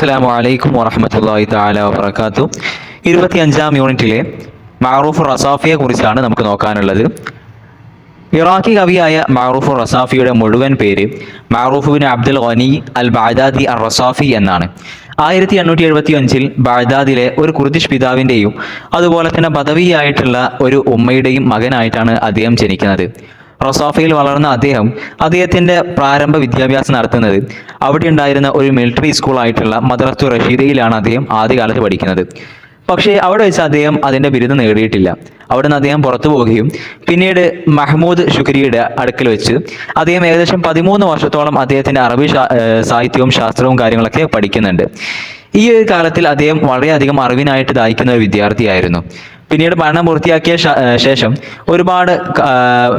അസ്സലാമു അലൈക്കും വറഹ്മത്തുള്ളാഹി തആല വബറകാതുഹു. 25-ാം യൂണിറ്റിലെ മഅറൂഫ് റസാഫിയെ കുറിച്ചാണ് നമുക്ക് നോക്കാനുള്ളത്. ഇറാഖി കവിയായ മഅറൂഫ് റസാഫിയുടെ മുഴുവൻ പേര് മഅറൂഫ് ബിൻ അബ്ദുൽ ഗനി അൽ ബഅദാദി അർ റസാഫി എന്നാണ്. 1875-ൽ ബഗ്ദാദിലെ ഒരു കുർദിഷ് പിതാവിൻ്റെയും അതുപോലെ തന്നെ ബദവിയായിട്ടുള്ള ഒരു ഉമ്മയുടെയും മകനായിട്ടാണ് അദ്ദേഹം ജനിക്കുന്നത്. റസാഫയിൽ വളർന്ന അദ്ദേഹത്തിൻ്റെ പ്രാരംഭ വിദ്യാഭ്യാസം നടത്തുന്നത് അവിടെ ഉണ്ടായിരുന്ന ഒരു മിലിറ്ററി സ്കൂളായിട്ടുള്ള മദ്രസത്തു റഷീദയിലാണ് അദ്ദേഹം ആദ്യകാലത്ത് പഠിക്കുന്നത്. പക്ഷേ അവിടെ വെച്ച് അദ്ദേഹം അതിൻ്റെ ബിരുദം നേടിയിട്ടില്ല. അവിടെ നിന്ന് അദ്ദേഹം പുറത്തു പോവുകയും പിന്നീട് മഹ്മൂദ് ഷുക്രിയുടെ അടുക്കൽ വെച്ച് അദ്ദേഹം ഏകദേശം 13 വർഷത്തോളം അദ്ദേഹത്തിൻ്റെ അറബി സാഹിത്യവും ശാസ്ത്രവും കാര്യങ്ങളൊക്കെ പഠിക്കുന്നുണ്ട്. ഈ ഒരു കാലത്തിൽ അദ്ദേഹം വളരെയധികം അറിവിനായിട്ട് ദാഹിക്കുന്ന ഒരു വിദ്യാർത്ഥിയായിരുന്നു. പിന്നീട് പഠനം പൂർത്തിയാക്കിയ ശേഷം ഒരുപാട്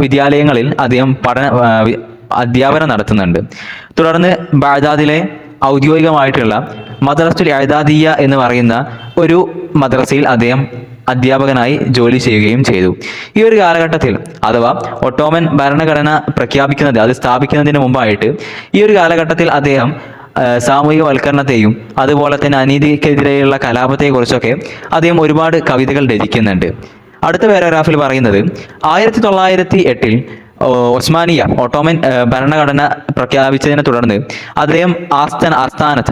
വിദ്യാലയങ്ങളിൽ അദ്ദേഹം അധ്യാപനം നടത്തുന്നുണ്ട്. തുടർന്ന് ബഗ്ദാദിലെ ഔദ്യോഗികമായിട്ടുള്ള മദ്രസത്തുൽ ഇഅദാദിയ്യ എന്ന് പറയുന്ന ഒരു മദ്രസയിൽ അദ്ദേഹം അധ്യാപകനായി ജോലി ചെയ്യുകയും ചെയ്തു. ഈ ഒരു കാലഘട്ടത്തിൽ അഥവാ ഒട്ടോമൻ ഭരണഘടന അത് സ്ഥാപിക്കുന്നതിന് മുമ്പായിട്ട് ഈ ഒരു കാലഘട്ടത്തിൽ അദ്ദേഹം സാമൂഹികവൽക്കരണത്തെയും അതുപോലെ തന്നെ അനീതിക്കെതിരെയുള്ള കലാപത്തെക്കുറിച്ചൊക്കെ അദ്ദേഹം ഒരുപാട് കവിതകൾ രചിക്കുന്നുണ്ട്. അടുത്ത പാരഗ്രാഫിൽ പറയുന്നത് 1908-ൽ ഒട്ടോമൻ ഭരണഘടന പ്രഖ്യാപിച്ചതിനെ തുടർന്ന് അദ്ദേഹം ആസ്ഥാനത്ത്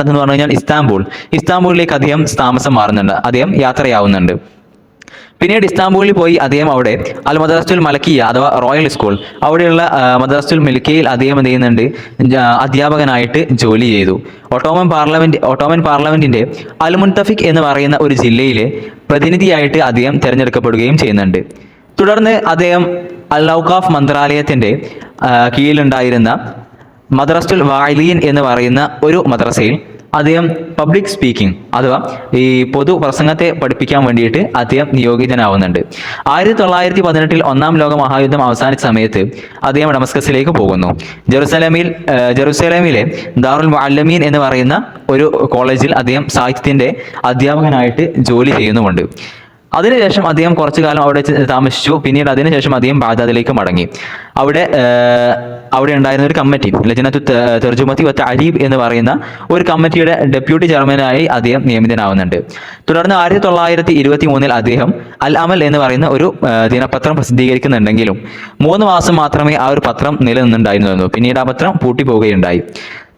എന്ന് പറഞ്ഞു കഴിഞ്ഞാൽ ഇസ്താംബൂളിലേക്ക് അദ്ദേഹം താമസം മാറുന്നുണ്ട്, അദ്ദേഹം യാത്രയാവുന്നുണ്ട്. പിന്നീട് ഇസ്താംബൂളിൽ പോയി അദ്ദേഹം അവിടെ അൽ മദ്രസത്തുൽ മലക്കിയ അഥവാ റോയൽ സ്കൂൾ അവിടെയുള്ള മദ്രസത്തുൽ മിൽക്കിയയിൽ അദ്ദേഹം എന്ത് ചെയ്യുന്നുണ്ട്, അധ്യാപകനായിട്ട് ജോലി ചെയ്തു. ഒട്ടോമൻ പാർലമെന്റിന്റെ അൽ മുൻതഫിക് എന്ന് പറയുന്ന ഒരു ജില്ലയിലെ പ്രതിനിധിയായിട്ട് അദ്ദേഹം തിരഞ്ഞെടുക്കപ്പെടുകയും ചെയ്യുന്നുണ്ട്. തുടർന്ന് അദ്ദേഹം അൽ ഔഖാഫ് മന്ത്രാലയത്തിന്റെ കീഴിലുണ്ടായിരുന്ന മദ്രസത്തുൽ വാഇലീൻ എന്ന് പറയുന്ന ഒരു മദ്രസയിൽ അദ്ദേഹം പബ്ലിക് സ്പീക്കിംഗ് അഥവാ ഈ പൊതു പ്രസംഗത്തെ പഠിപ്പിക്കാൻ വേണ്ടിയിട്ട് അദ്ദേഹം നിയോഗിതനാവുന്നുണ്ട്. 1918-ൽ 1-ാം ലോക മഹായുദ്ധം അവസാനിച്ച സമയത്ത് അദ്ദേഹം ഡമസ്കസിലേക്ക് പോകുന്നു. ജെറുസലേമിലെ ദാറുൽ മുഅല്ലമീൻ എന്ന് പറയുന്ന ഒരു കോളേജിൽ അദ്ദേഹം സാഹിത്യത്തിന്റെ അധ്യാപകനായിട്ട് ജോലി ചെയ്യുന്നുമുണ്ട്. അതിനുശേഷം അദ്ദേഹം കുറച്ചു കാലം അവിടെ താമസിച്ചു. പിന്നീട് അതിനുശേഷം അദ്ദേഹം ബഗ്ദാദിലേക്ക് മടങ്ങി. അവിടെ ഉണ്ടായിരുന്ന ഒരു കമ്മിറ്റി ലജ്നത്തു തർജുമത്തി വ തഅരീബ് എന്ന് പറയുന്ന ഒരു കമ്മിറ്റിയുടെ ഡെപ്യൂട്ടി ചെയർമാനായി അദ്ദേഹം നിയമിതനാവുന്നുണ്ട്. തുടർന്ന് 1923-ൽ അദ്ദേഹം അൽ അമൽ എന്ന് പറയുന്ന ഒരു ദിനപത്രം പ്രസിദ്ധീകരിക്കുന്നുണ്ടെങ്കിലും 3 മാസം മാത്രമേ ആ ഒരു പത്രം നിലനിന്നുണ്ടായിരുന്നുള്ളൂ. പിന്നീട് ആ പത്രം പൂട്ടിപ്പോവുകയുണ്ടായി.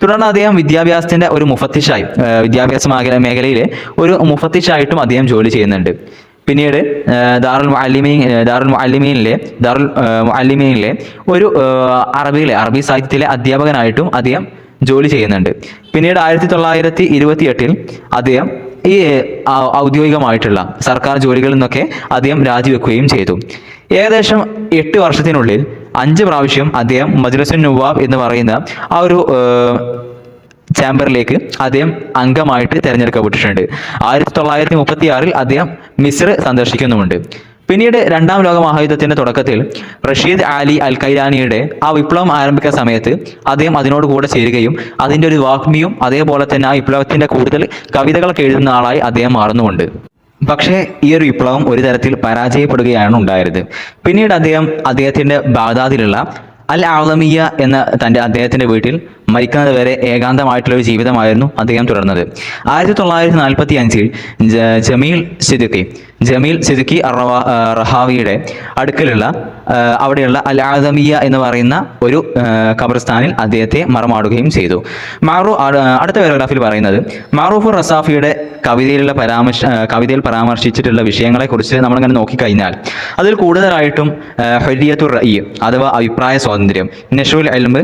തുടർന്ന് അദ്ദേഹം വിദ്യാഭ്യാസത്തിന്റെ ഒരു മുഫത്തിഷായി വിദ്യാഭ്യാസ മേഖലയിലെ ഒരു മുഫത്തിഷായിട്ടും അദ്ദേഹം ജോലി ചെയ്യുന്നുണ്ട്. പിന്നീട് ദാറുൽ മുഅല്ലിമീനിലെ ഒരു അറബി സാഹിത്യത്തിലെ അധ്യാപകനായിട്ടും അദ്ദേഹം ജോലി ചെയ്യുന്നുണ്ട്. പിന്നീട് 1928-ൽ അദ്ദേഹം ഈ ഔദ്യോഗികമായിട്ടുള്ള സർക്കാർ ജോലികളിൽ നിന്നൊക്കെ അദ്ദേഹം രാജിവെക്കുകയും ചെയ്തു. ഏകദേശം 8 വർഷത്തിനുള്ളിൽ 5 പ്രാവശ്യം അദ്ദേഹം മജ്ലിസുൻ നുവാബ് എന്ന് പറയുന്ന ആ ഒരു ചാമ്പറിലേക്ക് അദ്ദേഹം അംഗമായിട്ട് തിരഞ്ഞെടുക്കപ്പെട്ടിട്ടുണ്ട്. 1936-ൽ അദ്ദേഹം മിസ്ർ സന്ദർശിക്കുന്നുമുണ്ട്. പിന്നീട് 2-ാം ലോക മഹായുദ്ധത്തിന്റെ തുടക്കത്തിൽ റഷീദ് അലി അൽ കൈലാനിയുടെ ആ വിപ്ലവം ആരംഭിക്കുന്ന സമയത്ത് അദ്ദേഹം അതിനോട് കൂടെ ചേരുകയും അതിൻ്റെ ഒരു വാഗ്മിയും അതേപോലെ തന്നെ ആ വിപ്ലവത്തിന്റെ കൂടുതൽ കവിതകളൊക്കെ എഴുതുന്ന ആളായി അദ്ദേഹം മാറുന്നുമുണ്ട്. പക്ഷേ ഈ ഒരു വിപ്ലവം ഒരു തരത്തിൽ പരാജയപ്പെടുകയാണ് ഉണ്ടായത്. പിന്നീട് അദ്ദേഹത്തിന്റെ ബഗ്ദാദിലുള്ള അൽ ആളമിയ എന്ന അദ്ദേഹത്തിന്റെ വീട്ടിൽ മരിക്കുന്നത് വരെ ഏകാന്തമായിട്ടുള്ള ഒരു ജീവിതമായിരുന്നു അദ്ദേഹം തുടർന്നത്. 1945-ൽ ജമീൽ സിദ്ദിഖി റഹാവിയുടെ അടുക്കലുള്ള അവിടെയുള്ള അൽ ആദമിയ എന്ന് പറയുന്ന ഒരു ഖബർസ്ഥാനിൽ അദ്ദേഹത്തെ മറമാടുകയും ചെയ്തു. അടുത്ത പാരഗ്രാഫിൽ പറയുന്നത് മഅറൂഫ് റസാഫിയുടെ കവിതയിൽ പരാമർശിച്ചിട്ടുള്ള വിഷയങ്ങളെ കുറിച്ച് നമ്മളിങ്ങനെ നോക്കിക്കഴിഞ്ഞാൽ അതിൽ കൂടുതലായിട്ടും ഹുരിയത്തുർ റഅയ് അഥവാ അഭിപ്രായ സ്വാതന്ത്ര്യം, നശ്റുൽ ഇൽമ്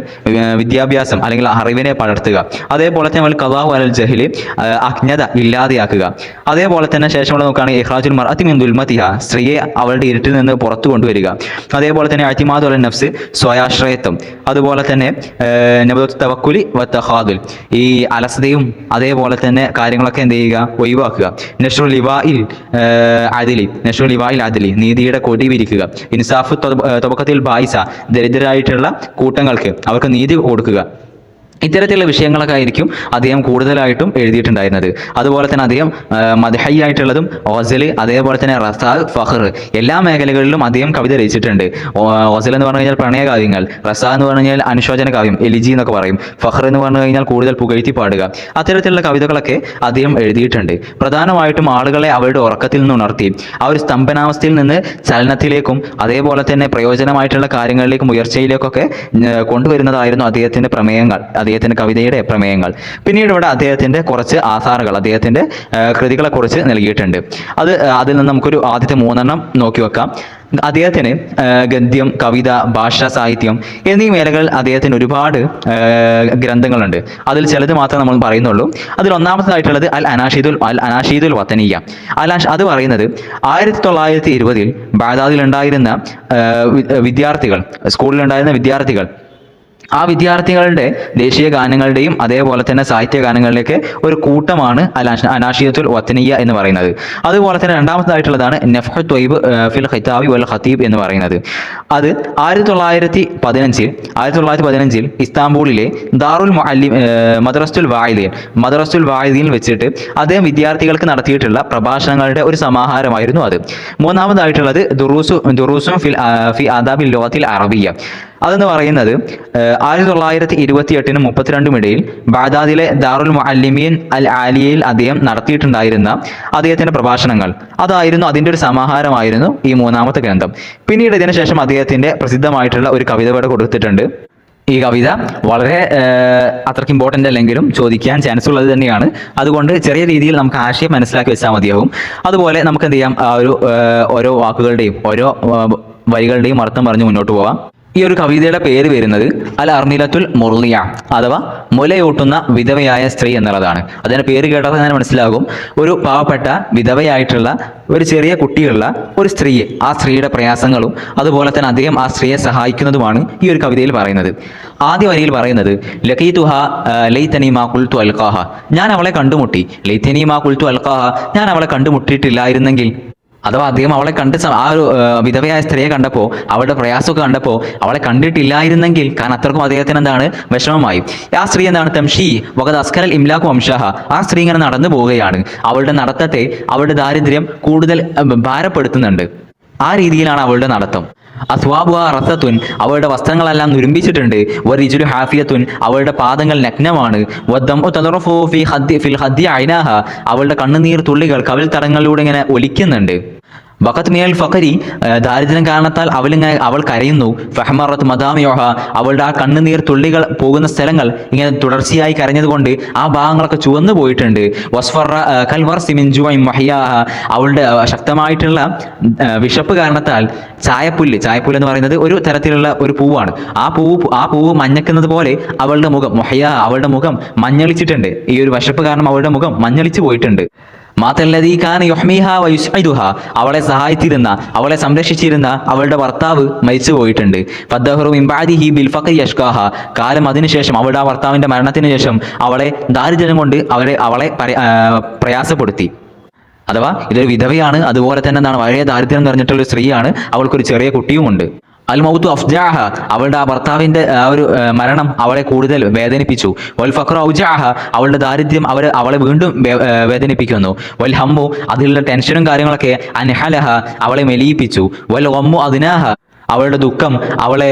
വിദ്യാഭ്യാസം അല്ലെങ്കിൽ അറിവിനെ പടർത്തുക, അതേപോലെ തന്നെ ഖദാഉ അലൽ ജഹ്ലി അജ്ഞത ഇല്ലാതെയാക്കുക, അതേപോലെ തന്നെ ശേഷമുള്ള നോക്കുകയാണെങ്കിൽ ഇഖ്റാജുൽ മർഅതി മിൻ ദുൽമതിഹ സ്ത്രീയെ അവളുടെ ഇരുട്ടിൽ നിന്ന് പുറത്തു കൊണ്ടുവരിക, അതേപോലെ തന്നെ അഅ്തിമാദു അലൻ നഫ്സ് സ്വയാശ്രയത്വം, അതുപോലെ തന്നെ നബദുത്ത് തവക്കുലി വ തഖാദുൽ ഈ അലസതയും അതേപോലെ തന്നെ കാര്യങ്ങളൊക്കെ എന്ത് ചെയ്യുക, ഒഴിവാക്കുക. നശ്റുൽ ലിവാഇൽ അദ്ലി നീതിയുടെ കൊടി വിരിക്കുക, ഇൻസാഫ് തബഖത്തിൽ ബായിസ ദരിദ്രരായിട്ടുള്ള കൂട്ടങ്ങൾക്ക് അവർക്ക് നീതി കൊടുക്കുക, ഇത്തരത്തിലുള്ള വിഷയങ്ങളൊക്കെ ആയിരിക്കും അദ്ദേഹം കൂടുതലായിട്ടും എഴുതിയിട്ടുണ്ടായിരുന്നത്. അതുപോലെ തന്നെ അദ്ദേഹം മദ്ഹി ആയിട്ടുള്ളതും ഓസല്, അതേപോലെ തന്നെ റസാഖ്, ഫഖർ എല്ലാ മേഖലകളിലും അദ്ദേഹം കവിത രചിച്ചിട്ടുണ്ട്. ഓസൽ എന്ന് പറഞ്ഞു കഴിഞ്ഞാൽ പ്രണയകാവ്യങ്ങൾ, റസാഖ് എന്ന് പറഞ്ഞു കഴിഞ്ഞാൽ അനുശോചന കാവ്യം, എലിജി എന്നൊക്കെ പറയും, ഫഖർ എന്ന് പറഞ്ഞു കഴിഞ്ഞാൽ കൂടുതൽ പുകഴ്ത്തി പാടുക, അത്തരത്തിലുള്ള കവിതകളൊക്കെ അദ്ദേഹം എഴുതിയിട്ടുണ്ട്. പ്രധാനമായിട്ടും ആളുകളെ അവരുടെ ഉറക്കത്തിൽ നിന്ന് ഉണർത്തി ആ ഒരു സ്തംഭനാവസ്ഥയിൽ നിന്ന് ചലനത്തിലേക്കും അതേപോലെ തന്നെ പ്രയോജനമായിട്ടുള്ള കാര്യങ്ങളിലേക്കും ഉയർച്ചയിലേക്കൊക്കെ കൊണ്ടുവരുന്നതായിരുന്നു അദ്ദേഹത്തിന്റെ പ്രമേയങ്ങൾ, അദ്ദേഹത്തിന്റെ കവിതയുടെ പ്രമേയങ്ങൾ. പിന്നീട് ഇവിടെ അദ്ദേഹത്തിന്റെ കുറച്ച് ആധാറുകൾ, അദ്ദേഹത്തിന്റെ കൃതികളെ കുറിച്ച് നൽകിയിട്ടുണ്ട്. അതിൽ നിന്ന് നമുക്കൊരു ആദ്യത്തെ 3 നോക്കി വെക്കാം. അദ്ദേഹത്തിന് ഗദ്യം, കവിത, ഭാഷാ സാഹിത്യം എന്നീ മേഖലകളിൽ അദ്ദേഹത്തിന് ഒരുപാട് ഗ്രന്ഥങ്ങളുണ്ട്. അതിൽ ചിലത് മാത്രമേ നമ്മൾ പറയുന്നുള്ളൂ. അതിൽ ഒന്നാമതായിട്ടുള്ളത് അൽ അനാഷീദുൽ വത്തനിയ. അത് പറയുന്നത് 1920 ബാഗ്ദാദിൽ ഉണ്ടായിരുന്ന വിദ്യാർത്ഥികൾ, സ്കൂളിലുണ്ടായിരുന്ന വിദ്യാർത്ഥികൾ, ആ വിദ്യാർത്ഥികളുടെ ദേശീയ ഗാനങ്ങളുടെയും അതേപോലെ തന്നെ സാഹിത്യ ഗാനങ്ങളുടെയൊക്കെ ഒരു കൂട്ടമാണ് അനാഷിയത്തുൽ വത്തനിയ എന്ന് പറയുന്നത്. അതുപോലെ തന്നെ രണ്ടാമതായിട്ടുള്ളതാണ് നഫ്ഹു ത്വയ്ബ് ഫിൽ ഖിതാബി വൽ ഖതീബ് എന്ന് പറയുന്നത്. അത് 1915 ഇസ്താംബൂളിലെ ദാറുൽ മദ്രസത്തുൽ വാഇദീൻ വെച്ചിട്ട് അദ്ദേഹം വിദ്യാർത്ഥികൾക്ക് നടത്തിയിട്ടുള്ള പ്രഭാഷണങ്ങളുടെ ഒരു സമാഹാരമായിരുന്നു അത്. മൂന്നാമതായിട്ടുള്ളത് ദുറൂസും ഫി ആദാബിൽ ലുഗത്തിൽ അറബിയ. അതെന്ന് പറയുന്നത് 1928-നും 32-നും ഇടയിൽ ബാഗ്ദാദിലെ ദാറുൽ മുഅല്ലിമീൻ അൽ ആലിയയിൽ അദ്ദേഹം നടത്തിയിട്ടുണ്ടായിരുന്ന അദ്ദേഹത്തിന്റെ പ്രഭാഷണങ്ങൾ, അതായിരുന്നു അതിന്റെ ഒരു സമാഹാരമായിരുന്നു ഈ 3ാമത്തെ ഗ്രന്ഥം. പിന്നീട് ഇതിനുശേഷം അദ്ദേഹത്തിന്റെ പ്രസിദ്ധമായിട്ടുള്ള ഒരു കവിത ഇവിടെ കൊടുത്തിട്ടുണ്ട്. ഈ കവിത വളരെ അത്രയ്ക്ക് ഇമ്പോർട്ടൻ്റ് അല്ലെങ്കിലും ചോദിക്കാൻ ചാൻസ് ഉള്ളത് തന്നെയാണ്. അതുകൊണ്ട് ചെറിയ രീതിയിൽ നമുക്ക് ആശയം മനസ്സിലാക്കി വെച്ചാൽ മതിയാവും. അതുപോലെ നമുക്ക് എന്ത് ചെയ്യാം, ഓരോ വാക്കുകളുടെയും ഓരോ വരികളുടെയും അർത്ഥം പറഞ്ഞ് മുന്നോട്ട് പോവാം. ഈ ഒരു കവിതയുടെ പേര് വരുന്നത് അൽ അർനിലത്തുൽ മുർലിയ അഥവാ മുലയൂട്ടുന്ന വിധവയായ സ്ത്രീ എന്നുള്ളതാണ്. അതിന്റെ പേര് കേട്ടാൽ തന്നെ മനസ്സിലാകും, ഒരു പാവപ്പെട്ട വിധവയായിട്ടുള്ള ഒരു ചെറിയ കുട്ടിയുള്ള ഒരു സ്ത്രീ, ആ സ്ത്രീയുടെ പ്രയാസങ്ങളും അതുപോലെ തന്നെ അദ്ദേഹം ആ സ്ത്രീയെ സഹായിക്കുന്നതുമാണ് ഈ ഒരു കവിതയിൽ പറയുന്നത്. ആദ്യ വരിയിൽ പറയുന്നത് ലഖീതുഹ ലൈതനി മാ ഖുൽതു അൽഖാഹ, ഞാൻ അവളെ കണ്ടുമുട്ടി, ലൈതനി മാ ഖുൽതു അൽഖാഹ, ഞാൻ അവളെ കണ്ടുമുട്ടിയിട്ടില്ലായിരുന്നെങ്കിൽ. അഥവാ അദ്ദേഹം അവളെ ആ ഒരു വിധവയായ സ്ത്രീയെ കണ്ടപ്പോൾ, അവളുടെ പ്രയാസമൊക്കെ കണ്ടപ്പോൾ അവളെ കണ്ടിട്ടില്ലായിരുന്നെങ്കിൽ, കാരണം അത്രക്കും അദ്ദേഹത്തിന് എന്താണ് വിഷമമായി. ആ സ്ത്രീ എന്താണ് തംഷി വഖദ് അസ്കരൽ ഇംലാഖു വംശഹ, ആ സ്ത്രീ ഇങ്ങനെ നടന്നു പോവുകയാണ്, അവളുടെ നടത്തത്തെ അവളുടെ ദാരിദ്ര്യം കൂടുതൽ ഭാരപ്പെടുത്തുന്നുണ്ട്. ആ രീതിയിലാണ് അവളുടെ നടത്തം. അസ്വാബുഹ റസത്തുൻ, അവളുടെ വസ്ത്രങ്ങളെല്ലാം നുരുമ്പിച്ചിട്ടുണ്ട്. വറിജുലു ഹാഫിയത്തുൻ, അവളുടെ പാദങ്ങൾ നഗ്നമാണ്. വദ്ദംഉ തദറഫു ഫിൽ ഖദ്ദി ഐനാഹ, അവളുടെ കണ്ണുനീർ തുള്ളികൾ കവിൾ തടങ്ങളിലൂടെ ഇങ്ങനെ ഒലിക്കുന്നുണ്ട്. വഖത് മിനൽ ഫഖരി, ദാരിദ്ര്യം കാരണത്താൽ അവൾ കരയുന്നു. ഫഹ്മറത്ത് മദാമിയോഹ, അവളുടെ ആ കണ്ണുനീർ തുള്ളികൾ പോകുന്ന സ്ഥലങ്ങൾ ഇങ്ങനെ തുടർച്ചയായി കരഞ്ഞതുകൊണ്ട് ആ ഭാഗങ്ങളൊക്കെ ചുവന്നു പോയിട്ടുണ്ട്. വസ്ഫറ കൽവർസി മിൻ ജുഅഇൻ വഹിയാഹ, അവളുടെ ശക്തമായിട്ടുള്ള വിശപ്പ് കാരണത്താൽ ചായപ്പുല്ല് എന്ന് പറയുന്നത് ഒരു തരത്തിലുള്ള ഒരു പൂവാണ്. ആ പൂവ് മഞ്ഞക്കുന്നത് പോലെ അവളുടെ മുഖം അവളുടെ മുഖം മഞ്ഞളിച്ചിട്ടുണ്ട്. ഈ ഒരു വിശപ്പ് കാരണം അവളുടെ മുഖം മഞ്ഞളിച്ചു പോയിട്ടുണ്ട്. അവളെ സഹായിച്ചിരുന്ന, അവളെ സംരക്ഷിച്ചിരുന്ന അവളുടെ ഭർത്താവ് മരിച്ചു പോയിട്ടുണ്ട്. കാലം അതിനുശേഷം, അവളുടെ ആ ഭർത്താവിന്റെ മരണത്തിന് ശേഷം അവളെ ദാരിദ്ര്യം കൊണ്ട് അവളെ പ്രയാസപ്പെടുത്തി. അഥവാ ഇതൊരു വിധവയാണ്, അതുപോലെ തന്നെ എന്താണ് വളരെ ദാരിദ്ര്യം നിറഞ്ഞിട്ടുള്ള ഒരു സ്ത്രീയാണ്, അവൾക്കൊരു ചെറിയ കുട്ടിയുമുണ്ട്. അൽ മൗതു അഫ്ജാഹ, അവളുടെ ആ ഭർത്താവിന്റെ ആ ഒരു മരണം അവളെ കൂടുതൽ വേദനിപ്പിച്ചു. വൽ ഫഖ്റു ഔജാഹ, അവളുടെ ദാരിദ്ര്യം അവളെ വീണ്ടും വേദനിപ്പിക്കുന്നു. വൽ ഹമ്മു, അതിലുള്ള ടെൻഷനും കാര്യങ്ങളൊക്കെ അൻഹലഹ, അവളെ മെലിയിപ്പിച്ചു. വൽ ഗമ്മു അദ്നാഹ, അവളുടെ ദുഃഖം അവളെ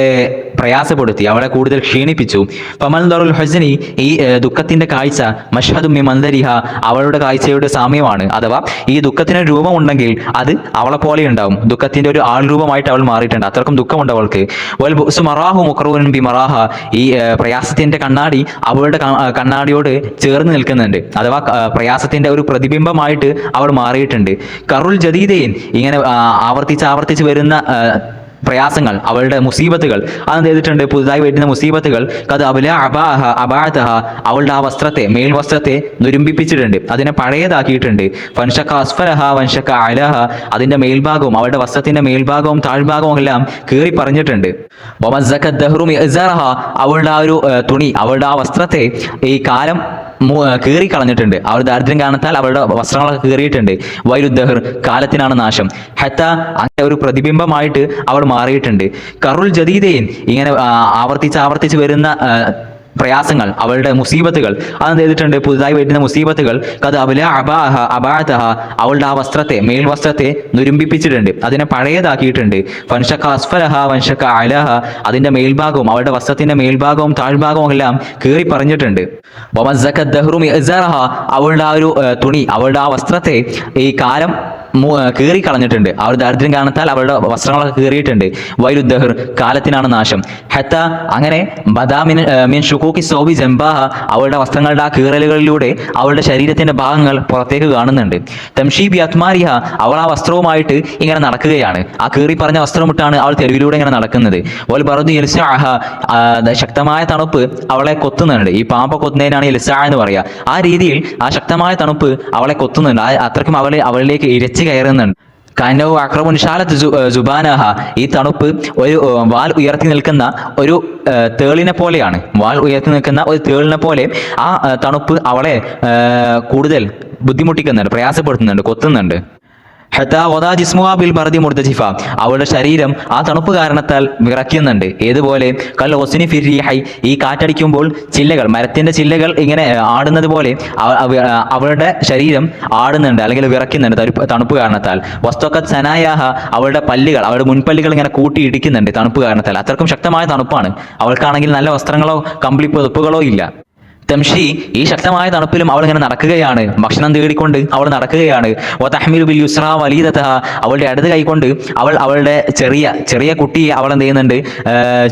പ്രയാസപ്പെടുത്തി, അവളെ കൂടുതൽ ക്ഷീണിപ്പിച്ചു. ഫമൻദറുൽ ഹസ്നി, ഈ ദുഃഖത്തിന്റെ കാഴ്ച മഷ്ഹദും മിൻ മൻദരിഹ, അവളുടെ കാഴ്ചയുടെ സാമ്യമാണ്. അഥവാ ഈ ദുഃഖത്തിന് രൂപമുണ്ടെങ്കിൽ അത് അവളെ പോലെ ഉണ്ടാവും. ദുഃഖത്തിന്റെ ഒരു ആൾ രൂപമായിട്ട് അവൾ മാറിയിട്ടുണ്ട്, അത്രക്കും ദുഃഖമുണ്ട് അവൾക്ക്. വൽ ബുഅ്സു മറാഹു മുഖറൂനൻ ബിമറാഹ, ഈ പ്രയാസത്തിന്റെ കണ്ണാടി അവളുടെ കണ്ണാടിയോട് ചേർന്ന് നിൽക്കുന്നുണ്ട്. അഥവാ പ്രയാസത്തിന്റെ ഒരു പ്രതിബിംബമായിട്ട് അവൾ മാറിയിട്ടുണ്ട്. കറുൽ ജദീദൈൻ, ഇങ്ങനെ ആവർത്തിച്ച് വരുന്ന പ്രയാസങ്ങൾ, അവളുടെ മുസീബത്തുകൾ, അതെന്ത് ചെയ്തിട്ടുണ്ട്, പുതുതായി വരുന്ന മുസീബത്തുകൾ അബാഅതഹ, അവളുടെ ആ വസ്ത്രത്തെ, മേൽവസ്ത്രത്തെ നുരുമ്പിപ്പിച്ചിട്ടുണ്ട്, അതിനെ പഴയതാക്കിയിട്ടുണ്ട്. ഫൻഷക അസ്ഫലഹ വൻഷക അലഹ, അതിന്റെ മേൽഭാഗവും അവളുടെ വസ്ത്രത്തിന്റെ മേൽഭാഗവും താഴ്ഭാഗവും എല്ലാം കീറി പറഞ്ഞിട്ടുണ്ട്. അവളുടെ ആ ഒരു തുണി, അവളുടെ ആ വസ്ത്രത്തെ ഈ കാലം കീറി കളഞ്ഞിട്ടുണ്ട്. അവൾ ദാരിദ്ര്യം കാരണത്താൽ അവളുടെ വസ്ത്രങ്ങളൊക്കെ കീറിയിട്ടുണ്ട്. വൈരുദ്ദഹർ, കാലത്തിനാണ് നാശം. ഹത്ത, അങ്ങനെ ഒരു പ്രതിബിംബമായിട്ട് അവൾ മാറിയിട്ടുണ്ട്. കറുൽ ജദീദൈൻ, ഇങ്ങനെ ആവർത്തിച്ച് വരുന്ന പ്രയാസങ്ങൾ, അവളുടെ മുസീബത്തുകൾ, അതെന്ത് ചെയ്തിട്ടുണ്ട്, പുതുതായി വരുന്ന മുസീബത്തുകൾ കത് അബല അബാതഹ അവളുടെ ആ വസ്ത്രത്തെ, മേൽവസ്ത്രത്തെ നുരുമ്പിപ്പിച്ചിട്ടുണ്ട്, അതിനെ പഴയതാക്കിയിട്ടുണ്ട്. വൻഷക്ക അസ്ഫലഹ വൻഷക്ക അലഹ അതിന്റെ മേൽഭാഗവും അവളുടെ വസ്ത്രത്തിന്റെ മേൽഭാഗവും താഴ്ഭാഗവും എല്ലാം കീറി പറഞ്ഞിട്ടുണ്ട്. അവളുടെ ആ ഒരു തുണി, അവളുടെ ആ വസ്ത്രത്തെ ഈ കാലം കീറി കളഞ്ഞിട്ടുണ്ട്. ആ ഒരു ദാരിദ്ര്യം കാരണത്താൽ അവളുടെ വസ്ത്രങ്ങളൊക്കെ കീറിയിട്ടുണ്ട്. വൈലുദ്ദഹർ കാലത്തിനാണ് നാശം. ഹത്ത അങ്ങനെ ബദാമിൻ ഷുക്കൂക്കി സൗബി ജംബാഹ അവളുടെ വസ്ത്രങ്ങളുടെ ആ കീറലുകളിലൂടെ അവളുടെ ശരീരത്തിന്റെ ഭാഗങ്ങൾ പുറത്തേക്ക് കാണുന്നുണ്ട്. തംഷീബി അത്മാരിഹ അവൾ ആ വസ്ത്രവുമായിട്ട് ഇങ്ങനെ നടക്കുകയാണ്. ആ കീറി പറഞ്ഞ വസ്ത്രമിട്ടാണ് അവൾ തെരുവിലൂടെ ഇങ്ങനെ നടക്കുന്നത്. വൽ ബറദു യൽസഅഹ ശക്തമായ തണുപ്പ് അവളെ കൊത്തുന്നുണ്ട്. ഈ പാമ്പ കൊത്തുന്നതിനാണ് യൽസഅ എന്ന് പറയുക. ആ രീതിയിൽ ആ ശക്തമായ തണുപ്പ് അവളെ കൊത്തുന്നുണ്ട്. അത്രയ്ക്കും അവളിലേക്ക് ഇരച്ച് കയറുന്നുണ്ട്. കനോ അക്രമുൻ ഷാലത്ത് ജുബാനഹ ഈ തണുപ്പ് ഒരു വാൽ ഉയർത്തി നിൽക്കുന്ന ഒരു തേളിനെ പോലെയാണ്. വാൽ ഉയർത്തി നിൽക്കുന്ന ഒരു തേളിനെ പോലെ ആ തണുപ്പ് അവളെ കൂടുതൽ ബുദ്ധിമുട്ടിക്കുന്നുണ്ട്, പ്രയാസപ്പെടുത്തുന്നുണ്ട്, കൊത്തുന്നുണ്ട്. അവളുടെ ശരീരം ആ തണുപ്പ് കാരണത്താൽ വിറയ്ക്കുന്നുണ്ട്. ഏതുപോലെ കൽ ഹൊസ്നി ഫിർഹൈ ഈ കാറ്റടിക്കുമ്പോൾ ചില്ലകൾ, മരത്തിന്റെ ചില്ലകൾ ഇങ്ങനെ ആടുന്നത് പോലെ അവളുടെ ശരീരം ആടുന്നുണ്ട് അല്ലെങ്കിൽ വിറയ്ക്കുന്നുണ്ട് തണുപ്പ് കാരണത്താൽ. വസ്തുക്കത്ത് സനായാഹ അവളുടെ പല്ലുകൾ, അവളുടെ മുൻപല്ലുകൾ ഇങ്ങനെ കൂട്ടി ഇടിക്കുന്നുണ്ട് തണുപ്പ് കാരണത്താൽ. അത്രക്കും ശക്തമായ തണുപ്പാണ്. അവൾക്കാണെങ്കിൽ നല്ല വസ്ത്രങ്ങളോ കമ്പിളി പുതപ്പുകളോ ഇല്ല. തംഷി ഈ ശക്തമായ തണുപ്പിലും അവൾ ഇങ്ങനെ നടക്കുകയാണ്, ഭക്ഷണം തേടിക്കൊണ്ട് അവൾ നടക്കുകയാണ്. ബിൽ യുസ്രാ വലീദതഹ അവളുടെ ഇടത് കൈകൊണ്ട് അവളുടെ ചെറിയ കുട്ടിയെ അവൾ എന്ത് ചെയ്യുന്നുണ്ട്,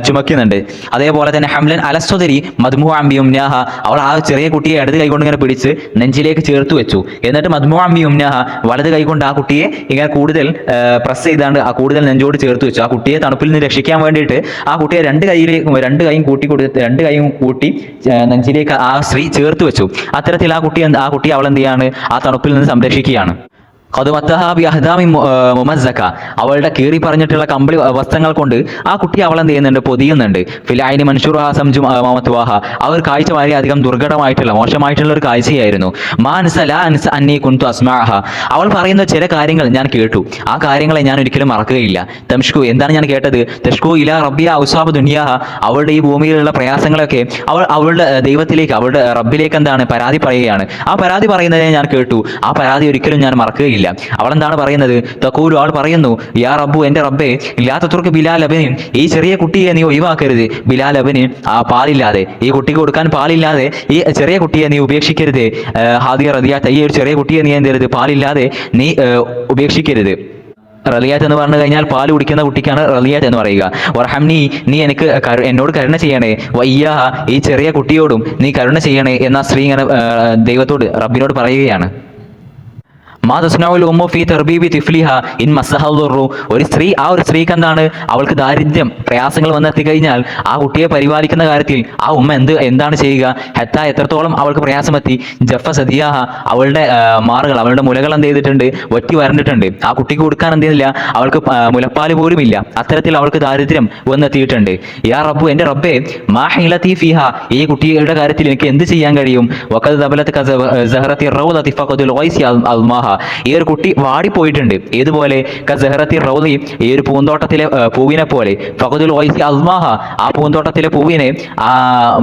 ചുമക്കുന്നുണ്ട്. അതേപോലെ തന്നെ ഹംലൻ അലസ്വദരി മദ്മുഅംബിയുംനാഹ അവൾ ആ ചെറിയ കുട്ടിയെ ഇടത് കൈകൊണ്ട് ഇങ്ങനെ പിടിച്ച് നെഞ്ചിലേക്ക് ചേർത്ത് വെച്ചു. എന്നിട്ട് മദ്മുഅംബിയുംനാഹ വലത് കൈകൊണ്ട് ആ കുട്ടിയെ ഇങ്ങനെ കൂടുതൽ പ്രസ് ചെയ്താണ്ട് ആ കൂടുതൽ നെഞ്ചോട് ചേർത്ത് വെച്ചു. ആ കുട്ടിയെ തണുപ്പിൽ നിന്ന് രക്ഷിക്കാൻ വേണ്ടിയിട്ട് ആ കുട്ടിയെ രണ്ട് കൈയും കൂട്ടി നെഞ്ചിലേക്ക് ആ സ്ത്രീ ചേർത്ത് വെച്ചു. അത്തരത്തിൽ ആ കുട്ടി അവൾ എന്ത് ചെയ്യാണ്, ആ തണുപ്പിൽ നിന്ന് സംരക്ഷിക്കുകയാണ്. അവളുടെ കീറി പറഞ്ഞിട്ടുള്ള കമ്പിളി വസ്ത്രങ്ങൾ കൊണ്ട് ആ കുട്ടി അവൾ എന്ത് ചെയ്യുന്നുണ്ട്, പൊതിയുന്നുണ്ട്. ഫിലായിനി മൻഷൂറ സംജു മമത്വാഹ ആ ഒരു കാഴ്ച വളരെയധികം ദുർഘടമായിട്ടുള്ള മോശമായിട്ടുള്ള ഒരു കാഴ്ചയായിരുന്നു. അവൾ പറയുന്ന ചില കാര്യങ്ങൾ ഞാൻ കേട്ടു, ആ കാര്യങ്ങളെ ഞാൻ ഒരിക്കലും മറക്കുകയില്ല. തംഷ്കു എന്താണ് ഞാൻ കേട്ടത്, തഷ്കു ഇല റബ്ബിയ ഔസാബ് ദുനിയാഹ അവളുടെ ഈ ഭൂമിയിലുള്ള പ്രയാസങ്ങളൊക്കെ അവളുടെ ദൈവത്തിലേക്ക്, അവളുടെ റബ്ബിലേക്ക് എന്താണ് പരാതി പറയുകയാണ്. ആ പരാതി പറയുന്നതിനെ ഞാൻ കേട്ടു, ആ പരാതി ഒരിക്കലും ഞാൻ മറക്കുകയില്ല. അവൾ എന്താണ് പറയുന്നത്, തഖൂലു അവൾ പറയുന്നു, യാ റബ്ബു എന്റെ റബ്ബേ ലാ തത്രുക ബിലാൽ അബനിൻ ഈ ചെറിയ കുട്ടിയെ നീ ഒഴിവാക്കരുത്. ബിലാൽ അബനിൻ ആ പാലില്ലാതെ, ഈ കുട്ടിക്ക് കൊടുക്കാൻ പാലില്ലാതെ ഈ ചെറിയ കുട്ടിയെ നീ ഉപേക്ഷിക്കരുത്. ഹാദിയ റദിയാത്ത് ഈ ഒരു ചെറിയ കുട്ടിയെ നീ എന്തരുത്, പാലില്ലാതെ നീ ഉപേക്ഷിക്കരുത്. റലിയാത്ത് എന്ന് പറഞ്ഞു കഴിഞ്ഞാൽ പാല് കുടിക്കുന്ന കുട്ടിക്കാണ് റലിയാത്ത് എന്ന് പറയുക. വർഹംനി നീ എന്നോട് കരുണ ചെയ്യണേ. വയ്യാഹ ഈ ചെറിയ കുട്ടിയോടും നീ കരുണ ചെയ്യണേ എന്ന സ്ത്രീ ഇങ്ങനെ ദൈവത്തോട്, റബ്ബിനോട് പറയുകയാണ്. ഒരു സ്ത്രീ, ആ ഒരു സ്ത്രീക്ക് എന്താണ്, അവൾക്ക് ദാരിദ്ര്യം പ്രയാസങ്ങൾ വന്നെത്തി കഴിഞ്ഞാൽ ആ കുട്ടിയെ പരിപാലിക്കുന്ന കാര്യത്തിൽ ആ ഉമ്മ എന്താണ് ചെയ്യുക, ഹെത്ത എത്രത്തോളം അവൾക്ക് പ്രയാസമെത്തി. ജഫ സദിയാഹ അവളുടെ മാറുകൾ, അവളുടെ മുലകൾ എന്ത് ചെയ്തിട്ടുണ്ട്, വറ്റി വരണ്ടിട്ടുണ്ട്. ആ കുട്ടിക്ക് കൊടുക്കാൻ എന്ത് ചെയ്യുന്നില്ല, അവൾക്ക് മുലപ്പാല് പോലും ഇല്ല. അത്തരത്തിൽ അവൾക്ക് ദാരിദ്ര്യം വന്നെത്തിയിട്ടുണ്ട്. യാ റബ്ബു എന്റെ റബ്ബേ മാ ഹിലതി ഫീഹ ഈ കുട്ടിയുടെ കാര്യത്തിൽ എനിക്ക് എന്ത് ചെയ്യാൻ കഴിയും. വഖദ് ദബലത് സഹറതി റൗദതി ഫഖദുൽ ഗൈസി അൽമാഹ ഈ ഒരു കുട്ടി വാടിപ്പോയിട്ടുണ്ട്. ഏതുപോലെ കസഹറത്തി റൗദി ഈ ഒരു പൂന്തോട്ടത്തിലെ പൂവിനെ പോലെ. ഫഖദുൽ ഗൈസി അൽമാഹ ആ പൂന്തോട്ടത്തിലെ പൂവിനെ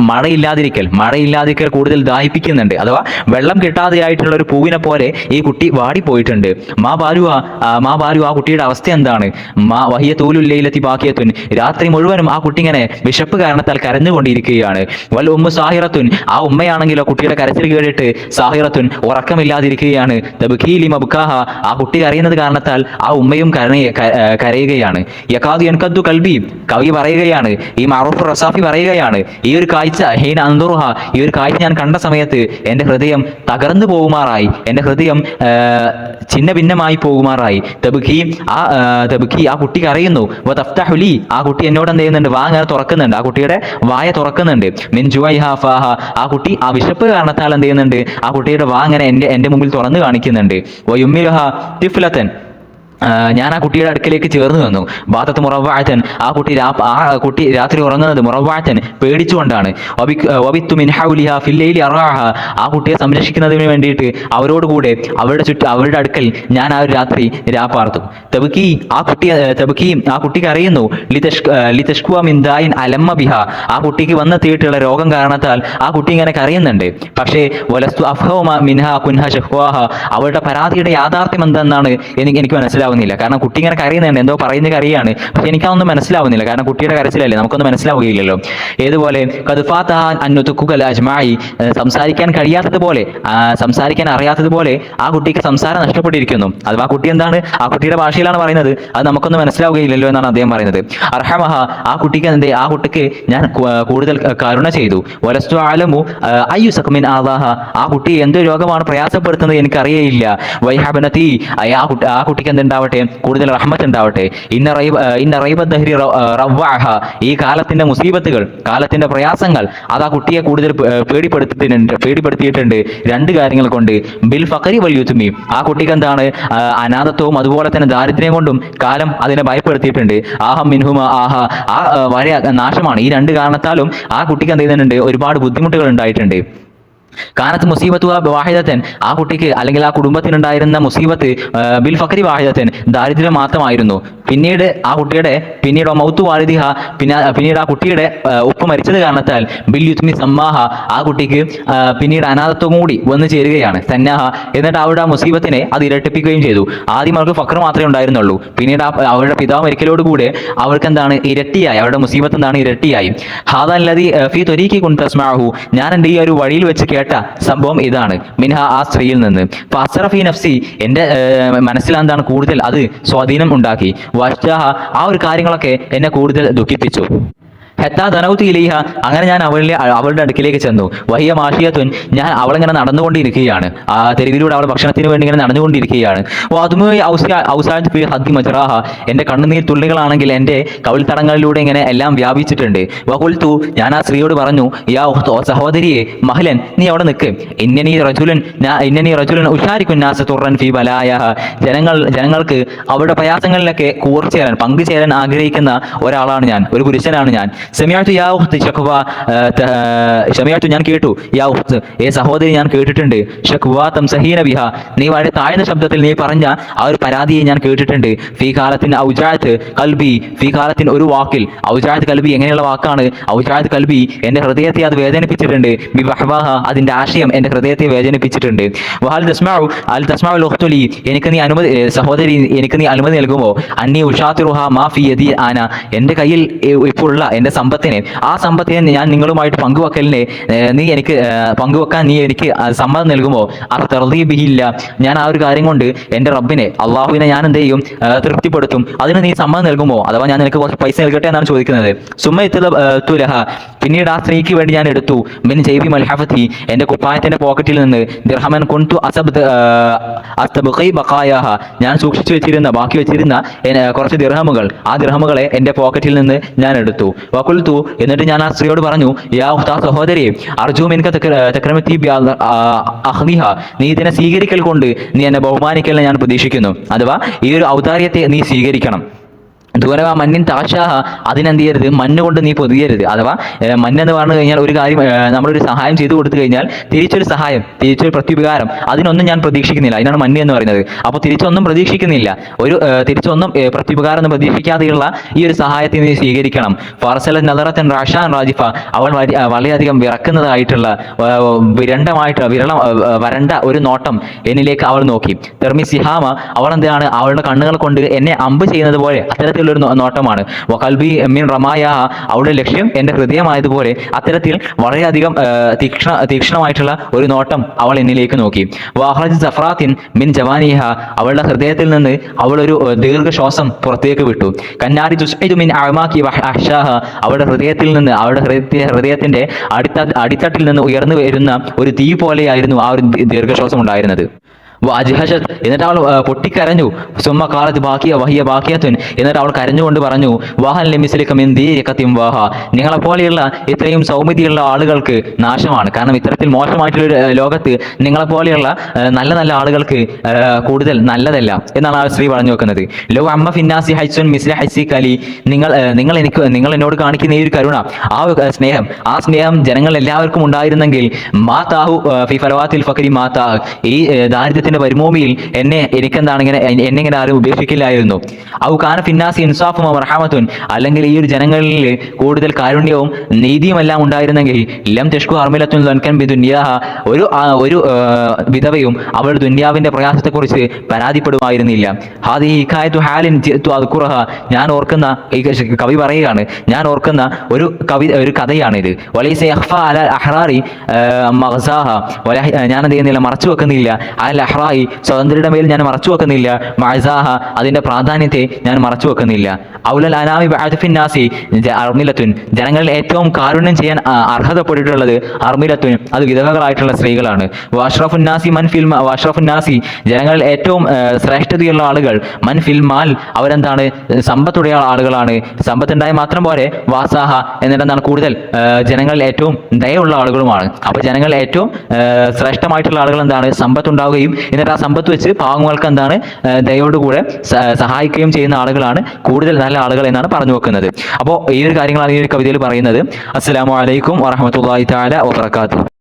മഴയില്ലാതിരിക്കൽ കൂടുതൽ ദാഹിപ്പിക്കുന്നുണ്ട്. അഥവാ വെള്ളം കിട്ടാതെയായിട്ടുള്ള ഒരു പൂവിനെ പോലെ ഈ കുട്ടി വാടിപ്പോയിട്ടുണ്ട്. മാ ബാലു ആ കുട്ടിയുടെ അവസ്ഥ എന്താണ്. മാ വഹിയ തൂലുല്ലൈലത്തി ബാക്കിയത്തുൻ രാത്രി മുഴുവനും ആ കുട്ടി ഇങ്ങനെ വിശപ്പ് കാരണത്താൽ കരഞ്ഞുകൊണ്ടിരിക്കുകയാണ്. വൽ ഉമ്മു സാഹിറത്തുൻ ആ ഉമ്മയാണെങ്കിലോ കുട്ടിയുടെ കരച്ചിൽ കേട്ടിട്ട് സാഹിറത്തുൻ ഉറക്കമില്ലാതിരിക്കുകയാണ്. മബ്കാഹ ആ കുട്ടി കരയുന്നത് കാരണത്താൽ ആ ഉമ്മയും കരയുകയാണ്. യകാദു യൻകദ്ദു കൽബി കവി പറയുകയാണ്, ഈ മഅറൂഫ് റസാഫി പറയുകയാണ്, ഈ ഒരു കാഴ്ച ഹീന അൻദുറുഹ ഈ ഒരു കാഴ്ച ഞാൻ കണ്ട സമയത്ത് എൻ്റെ ഹൃദയം തകർന്നു പോകുമാറായി, എൻ്റെ ഹൃദയം ചിന്ന ഭിന്നമായി പോകുമാറായി. തബ്കി ആ കുട്ടി കരയുന്നു. വതഫ്തഹു ലി ആ കുട്ടി എന്നോട് എന്ത് ചെയ്യുന്നുണ്ട്, വായ തുറക്കുന്നുണ്ട്, ആ കുട്ടിയുടെ വായ തുറക്കുന്നുണ്ട്. മിൻ ജുവൈഹ ഫാഹ ആ കുട്ടി ആ വിശപ്പ് കാരണത്താൽ എന്ത് ചെയ്യുന്നുണ്ട്, ആ കുട്ടിയുടെ വാ അങ്ങനെ എൻ്റെ മുമ്പിൽ തുറന്നു കാണിക്കുന്നുണ്ട്. വയുമ്മിലുഹ തിഫ്ലതൻ ഞാൻ ആ കുട്ടിയുടെ അടുക്കലേക്ക് ചേർന്ന് വന്നു. ബാത്തത്ത് മുറവാഴത്തൻ, ആ കുട്ടി രാത്രി ഉറങ്ങുന്നത് മുറവാഴത്തൻ പേടിച്ചുകൊണ്ടാണ്. വബിത്തു മിൻ ഹൗലിഹ ഫിൽ ലൈലി അർആഹ, ആ കുട്ടിയെ സംരക്ഷിക്കുന്നതിന് വേണ്ടിയിട്ട് അവരോടുകൂടെ അവരുടെ അടുക്കൽ ഞാൻ ആ ഒരു രാത്രി രാപ്പാർത്തു. തബ്കി, ആ കുട്ടിക്ക് അറിയുന്നു. ലിതഷ്കുവ മിൻ ദായിൻ അലമ്മ ബിഹ, ആ കുട്ടിക്ക് വന്നെത്തിയിട്ടുള്ള രോഗം കാരണത്താൽ ആ കുട്ടി ഇങ്ങനെ കരയുന്നുണ്ട്. പക്ഷേ വലസ്തു അഫ്ഹമ മിൻഹ കുൻഹ ഷഹ്വാഹ, അവളുടെ പരാതിയുടെ യാഥാർത്ഥ്യം എന്തെന്നാണ് എനിക്ക് മനസ്സിലാവുന്നില്ല. കാരണം കുട്ടി ഇങ്ങനെ കരയുന്നുണ്ട്, എന്തോ പറയുന്ന കരയാണ്, പക്ഷെ എനിക്കതൊന്നും മനസ്സിലാവുന്നില്ല. കാരണം കുട്ടിയുടെ കരച്ചിലല്ലേ, നമുക്കൊന്നും മനസ്സിലാവുകയില്ലല്ലോ. ഏതുപോലെ അജ്മായി, സംസാരിക്കാൻ കഴിയാത്തതുപോലെ, സംസാരിക്കാൻ അറിയാത്തതുപോലെ ആ കുട്ടിക്ക് സംസാരം നഷ്ടപ്പെട്ടിരിക്കുന്നു. അഥവാ കുട്ടി എന്താണ് ആ കുട്ടിയുടെ ഭാഷയിലാണ് പറയുന്നത്, അത് നമുക്കൊന്നും മനസ്സിലാവുകയില്ലല്ലോ എന്നാണ് അദ്ദേഹം പറയുന്നത്. അർഹമഹ, ആ കുട്ടിക്ക് ഞാൻ കൂടുതൽ കരുണ ചെയ്തു. വലസ്തു ആലമു അയ്യു സഖ്മിൻ ആദാഹ, ആ കുട്ടി എന്ത് രോഗമാണ് പ്രയാസപ്പെടുത്തുന്നത് എനിക്കറിയയില്ല. വൈഹബനത്തി, ആ കുട്ടിക്ക് എന്തുണ്ടാവട്ടെ, കൂടുതൽ റഹ്മത്ത് ഉണ്ടാവട്ടെ. ഇന്ന റൈബ ദഹ്രി റവ്വാഹ, ഈ കാലത്തിന്റെ മുസീബത്തുകൾ, കാലത്തിന്റെ പ്രയാസങ്ങൾ അത് ആ കുട്ടിയെ കൂടുതൽ പേടിപ്പെടുത്തിയിട്ടുണ്ട് രണ്ട് കാര്യങ്ങൾ കൊണ്ട്. ബിൽ ഫഖരി വൽ യുത്മി, ആ കുട്ടിക്ക് എന്താണ് അനാഥത്വവും അതുപോലെ തന്നെ ദാരിദ്ര്യം കൊണ്ടും കാലം അതിനെ ഭയപ്പെടുത്തിയിട്ടുണ്ട്. ആഹം മിൻഹുമ ആഹ, ആ വളരെ നാശമാണ്. ഈ രണ്ട് കാരണത്താലും ആ കുട്ടിക്ക് എന്ത് ചെയ്യുന്നുണ്ട്, ഒരുപാട് ബുദ്ധിമുട്ടുകൾ ഉണ്ടായിട്ടുണ്ട്. കാനത്ത് മുസീബത്തു വാഹിദത്തൻ, ആ കുട്ടിക്ക് അല്ലെങ്കിൽ ആ കുടുംബത്തിനുണ്ടായിരുന്ന മുസീബത്ത് ബിൽ ഫഖരി വാഹിദത്തൻ, ദാരിദ്ര്യം മാത്രമായിരുന്നു. പിന്നീട് മൗത്തു വാലിദിഹ, പിന്നീട് ആ കുട്ടിയുടെ ഉപ്പ മരിച്ചത് കാരണത്താൽ ബിൽ യുത്മി സമ്മാഹ, ആ കുട്ടിക്ക് പിന്നീട് അനാഥത്വം കൂടി വന്നു ചേരുകയാണ്. സന്നാഹ, എന്നിട്ട് അവരുടെ ആ മുസീബത്തിനെ അത് ഇരട്ടിപ്പിക്കുകയും ചെയ്തു. ആദ്യം അവർക്ക് ഫഖർ മാത്രമേ ഉണ്ടായിരുന്നുള്ളൂ, പിന്നീട് അവരുടെ പിതാവ് മരിക്കലോടുകൂടെ അവർക്ക് എന്താണ് ഇരട്ടിയായി, അവരുടെ മുസീബത്ത് എന്താണ് ഇരട്ടിയായി. ഹാദല്ലദി ഫീ ത്വരീഖി കുൻത തസ്മഉഹു, ഞാൻ എൻ്റെ ഈ ഒരു വഴിയിൽ വെച്ച് കേട്ട സംഭവം ഇതാണ്. മിൻഹ, ആ സ്ത്രീയിൽ നിന്ന്. ഫഅസ്റഫി നഫ്സി, എൻ്റെ മനസ്സിൽ എന്താണ് കൂടുതൽ അത് സ്വാധീനം ഉണ്ടാക്കി. വഷ്താഹ, ആ ഒരു കാര്യങ്ങളൊക്കെ എന്നെ കൂടുതൽ ദുഃഖിപ്പിച്ചു. ഹെത്താ ധനൗത്തി ഇലൈഹ, അങ്ങനെ ഞാൻ അവളുടെ അടുക്കിലേക്ക് ചെന്നു. വഹിയ മാഷിയത്തുൻ, ഞാൻ അവളിങ്ങനെ നടന്നുകൊണ്ടിരിക്കുകയാണ്. ആ തെരുവിലൂടെ അവൾ ഭക്ഷണത്തിന് വേണ്ടി ഇങ്ങനെ നടന്നുകൊണ്ടിരിക്കുകയാണ്. മജറാഹ, എൻ്റെ കണ്ണുനീർ തുള്ളികളാണെങ്കിൽ എൻ്റെ കവിൾത്തടങ്ങളിലൂടെ ഇങ്ങനെ എല്ലാം വ്യാപിച്ചിട്ടുണ്ട്. വകുൽത്തു, ഞാൻ ആ സ്ത്രീയോട് പറഞ്ഞു, യാ സഹോദരിയെ മഹ്ലൻ, നീ അവിടെ നിൽക്ക്. ഇന്നനി റജുലൻ ഉഷാരിക്കുന്നാസ തുറൻ ഫി ബലായഹ, ജനങ്ങൾക്ക് അവരുടെ പ്രയാസങ്ങളിലൊക്കെ കൂർച്ചേരാൻ പങ്കുചേരാൻ ആഗ്രഹിക്കുന്ന ഒരാളാണ് ഞാൻ, ഒരു പുരുഷനാണ് ഞാൻ. ഞാൻ കേട്ടു, യാ ഉഖ്ത്, സഹോദരി, ഞാൻ കേട്ടിട്ടുണ്ട്. ഷക്വാ തംസഹീന ബിഹ, നീ വളരെ താഴ്ന്ന ശബ്ദത്തിൽ നീ പറഞ്ഞ ആ ഒരു പരാതിയെ ഞാൻ കേട്ടിട്ടുണ്ട്. ഫീ കാലത്തിന് ഔജാഅത്ത് കൽബി, ഫീ കാലത്തിന് ഒരു വാക്കിൽ ഔജാഅത്ത് കൽബി, എങ്ങനെയുള്ള വാക്കാണ്? ഔജാഅത്ത് കൽബി, എൻ്റെ ഹൃദയത്തെ അത് വേദനിപ്പിച്ചിട്ടുണ്ട്. ബി വഹ്വാഹ, അതിൻ്റെ ആശയം എൻ്റെ ഹൃദയത്തെ വേദനിപ്പിച്ചിട്ടുണ്ട്. വഹൽ തസ്മഉ ഉഖ്തുലി, സഹോദരി, എനിക്ക് നീ അനുമതി നൽകുമോ? അന്നി ഉഷാത്തിറുഹ മാ ഫി യദി ആന, എൻ്റെ കയ്യിൽ ഇപ്പോൾ ഉള്ള എൻ്റെ ആ സമ്പത്തിനെ ഞാൻ നിങ്ങളുമായിട്ട് പങ്കുവെക്കാൻ നീ എനിക്ക് സമ്മതം നൽകുമോ? അത് തർദീബിഹില്ല, ഞാൻ ആ ഒരു കാര്യം കൊണ്ട് എൻ്റെ റബ്ബിനെ, അള്ളാഹുവിനെ ഞാൻ എന്ത് ചെയ്യും, തൃപ്തിപ്പെടുത്തും. അതിന് നീ സമ്മതം നൽകുമോ? അഥവാ ഞാൻ നിനക്ക് കുറച്ച് പൈസ നൽകട്ടെ എന്നാണ് ചോദിക്കുന്നത്. സുമ്മത്തുലഹ, പിന്നീട് ആ സ്ത്രീക്ക് വേണ്ടി ഞാൻ എടുത്തു. മിൻ ജൈബി മൽഹഫത്തി, എൻ്റെ കുപ്പായത്തിന്റെ പോക്കറ്റിൽ നിന്ന് ദിർഹമൻ കുൻതു അസ്തബ്ഖി ബഖായാഹ, ഞാൻ സൂക്ഷിച്ചു ബാക്കി വെച്ചിരുന്ന കുറച്ച് ദിർഹമുകൾ, ആ ദിർഹമുകളെ എൻ്റെ പോക്കറ്റിൽ നിന്ന് ഞാൻ എടുത്തു. വഖുൽതു, എന്നിട്ട് ഞാൻ ആ സ്ത്രീയോട് പറഞ്ഞു, യാ ഉഖ്താ, സഹോദരി, അർജു മിൻക തക്രമതി അഖ്ദിഹ, നീ ഇതിനെ സ്വീകരിക്കൽ കൊണ്ട് നീ എന്നെ ബഹുമാനിക്കലിനെ ഞാൻ പ്രതീക്ഷിക്കുന്നു. അഥവാ ഈ ഒരു ഔദാര്യത്തെ നീ സ്വീകരിക്കണം. ദൂരവ മണ്ണിൻ താഷാഹ, അതിനെന്ത് ചെയ്യരുത്, മണ്ണുകൊണ്ട് നീ പൊതിയരുത്. അഥവാ മണ്ണെന്ന് പറഞ്ഞു കഴിഞ്ഞാൽ ഒരു കാര്യം, നമ്മളൊരു സഹായം ചെയ്തു കൊടുത്തു കഴിഞ്ഞാൽ തിരിച്ചൊരു പ്രത്യുപകാരം, അതിനൊന്നും ഞാൻ പ്രതീക്ഷിക്കുന്നില്ല. അതിനാണ് മണ്ണ് എന്ന് പറയുന്നത്. അപ്പോൾ തിരിച്ചൊന്നും പ്രതീക്ഷിക്കുന്നില്ല, തിരിച്ചൊന്നും പ്രത്യുപകാരം ഒന്നും പ്രതീക്ഷിക്കാതെയുള്ള ഈ ഒരു സഹായത്തെ നീ സ്വീകരിക്കണം. ഫാർസല നദറത്തൻ റാഷാൻ റാജിഫ, അവൾ വളരെയധികം വിറക്കുന്നതായിട്ടുള്ള വരണ്ട ഒരു നോട്ടം എന്നിലേക്ക് അവൾ നോക്കി. തെർമി സിഹാമ, അവൾ എന്താണ്, അവളുടെ കണ്ണുകൾ കൊണ്ട് എന്നെ അമ്പ് ചെയ്യുന്നത് പോലെ അത്തരത്തിലൊരു നോട്ടമാണ്. വഖൽബി മിൻ റമായ, അവളുടെ ലക്ഷ്യം എൻ്റെ ഹൃദയമായതുപോലെ അത്തരത്തിൽ വളരെയധികം തീക്ഷ്ണമായിട്ടുള്ള ഒരു നോട്ടം അവൾ എന്നിലേക്ക് നോക്കി. വഖറജ സഫറാത്തിൻ മിൻ ജവാനിഹ, അവളുടെ ഹൃദയത്തിൽ നിന്ന് അവൾ ഒരു ദീർഘശ്വാസം പുറത്തേക്ക് വിട്ടു. കന്നാരി തുസ്ഇദു മിൻ അഅമാകി വഅഹ്ഷാഹ, അവളുടെ ഹൃദയത്തിൽ നിന്ന്, അവളുടെ ഹൃദയത്തിന്റെ അടിത്തട്ടിൽ നിന്ന് ഉയർന്നു വരുന്ന ഒരു തീ പോലെയായിരുന്നു ആ ഒരു ദീർഘശ്വാസം ഉണ്ടായിരുന്നത്. വാജിഹഷത് എന്നിട്ട് അവൾ പൊട്ടിക്കരഞ്ഞു. സുമ്മ കാലത്ത് ബാക്കിയ വഹിയ ബാക്കിയത്തുൻ എന്നിട്ട് അവൾ കരഞ്ഞുകൊണ്ട് പറഞ്ഞു വാഹൻ ലിമിസ്ലിക്കത്തിം വാഹ, നിങ്ങളെപ്പോലെയുള്ള ഇത്രയും സൗമ്യതയുള്ള ആളുകൾക്ക് നാശമാണ്. കാരണം ഇത്തരത്തിൽ മോശമായിട്ടുള്ള ലോകത്ത് നിങ്ങളെപ്പോലെയുള്ള നല്ല നല്ല ആളുകൾക്ക് കൂടുതൽ നല്ലതല്ല എന്നാണ് ആ സ്ത്രീ പറഞ്ഞു വെക്കുന്നത്. ലോ അമ്മ ഫിന്നാസി ഹൈസുൻ മിസ്ല ഹൈസി കലി, നിങ്ങൾ എന്നോട് കാണിക്കുന്ന ഈ ഒരു കരുണ, ആ സ്നേഹം ജനങ്ങൾ എല്ലാവർക്കും ഉണ്ടായിരുന്നെങ്കിൽ മാതാഹു ഫി ഫലവാത്തിൽ ഫക്കരി മാതാ, ഈ ദാരിദ്ര്യത്തിന്റെ പരിമൂമിയിൽ എനിക്കെന്താണ് എന്നെ ആരും ഉപേക്ഷിക്കില്ലായിരുന്നു. ഔ കാന ഫിന്നാസി ഇൻസാഫും റഹമത്തുൻ, അല്ലെങ്കിൽ ഈ ഒരു ജനങ്ങളിൽ കൂടുതൽ കാരുണ്യവും നീതിയും എല്ലാം ഉണ്ടായിരുന്നെങ്കിൽ ലം തെഷ്കു അർമിലത്തുൻ ലൻകൻ ബി ദുനിയാഹ, ഒരു വിധവയും അവളുടെ ദുന്യാവിന്റെ പ്രയാസത്തെക്കുറിച്ച് പരാതിപ്പെടുമായിരുന്നില്ല. ഹാദി ഹികായത്തു ഹാലിൻ അദ്കുറഹ, ഞാൻ ഓർക്കുന്ന, കവി പറയുകയാണ്, ഞാൻ ഓർക്കുന്ന ഒരു കഥയാണിത്. വലൈസ യഖ്ഫ അല അഹ്റാരി മഗ്സാഹ, ഞാൻ എന്ത് ചെയ്യുന്നില്ല, മറച്ചു വെക്കുന്നില്ല. അൽ അഹ്റായി, സ്വതന്ത്രയുടെ മേൽ ഞാൻ മറച്ചു വെക്കുന്നില്ല. മഅസാഹ, അതിന്റെ പ്രാധാന്യത്തെ ഞാൻ മറച്ചു വെക്കുന്നില്ല. ഔലൽ അനാമി ബഅദ്ഫിന്നാസി അർമിലത്തുൻ, ജനങ്ങളിൽ ഏറ്റവും കാരുണ്യം ചെയ്യാൻ അർഹതപ്പെട്ടിട്ടുള്ളത് അർമിലത്തുൻ, അത് വിധവകളായിട്ടുള്ള സ്ത്രീകളാണ്. വാഷ്റഫുന്നാസി, ജനങ്ങളിൽ ഏറ്റവും ശ്രേഷ്ഠതയുള്ള ആളുകൾ മൻ ഫിൽ മാൽ, അവരെന്താണ് സമ്പത്തുடைய ആളുകളാണ്. സമ്പത്തുണ്ടായ മാത്രം പോരെ, വാസാഹ എന്നിട്ട് എന്താണ് കൂടുതൽ ജനങ്ങളിൽ ഏറ്റവും ദയുള്ള ആളുകളുമാണ്. അപ്പൊ ജനങ്ങളിൽ ഏറ്റവും ശ്രേഷ്ഠമായിട്ടുള്ള ആളുകൾ എന്താണ്, സമ്പത്തുണ്ടാവുകയും എന്നിട്ട് ആ സമ്പത്ത് വെച്ച് പാവങ്ങൾക്ക് എന്താണ് ദയോടുകൂടെ സഹായിക്കുകയും ചെയ്യുന്ന ആളുകളാണ് കൂടുതൽ നല്ല ആളുകൾ എന്നാണ് പറഞ്ഞു വെക്കുന്നത്. അപ്പോൾ ഈ ഒരു കാര്യങ്ങളാണ് ഈ ഒരു കവിതയിൽ പറയുന്നത്. അസ്സലാമു അലൈക്കും വറഹ്മത്തുള്ളാഹി തആല വബറകാതുഹു.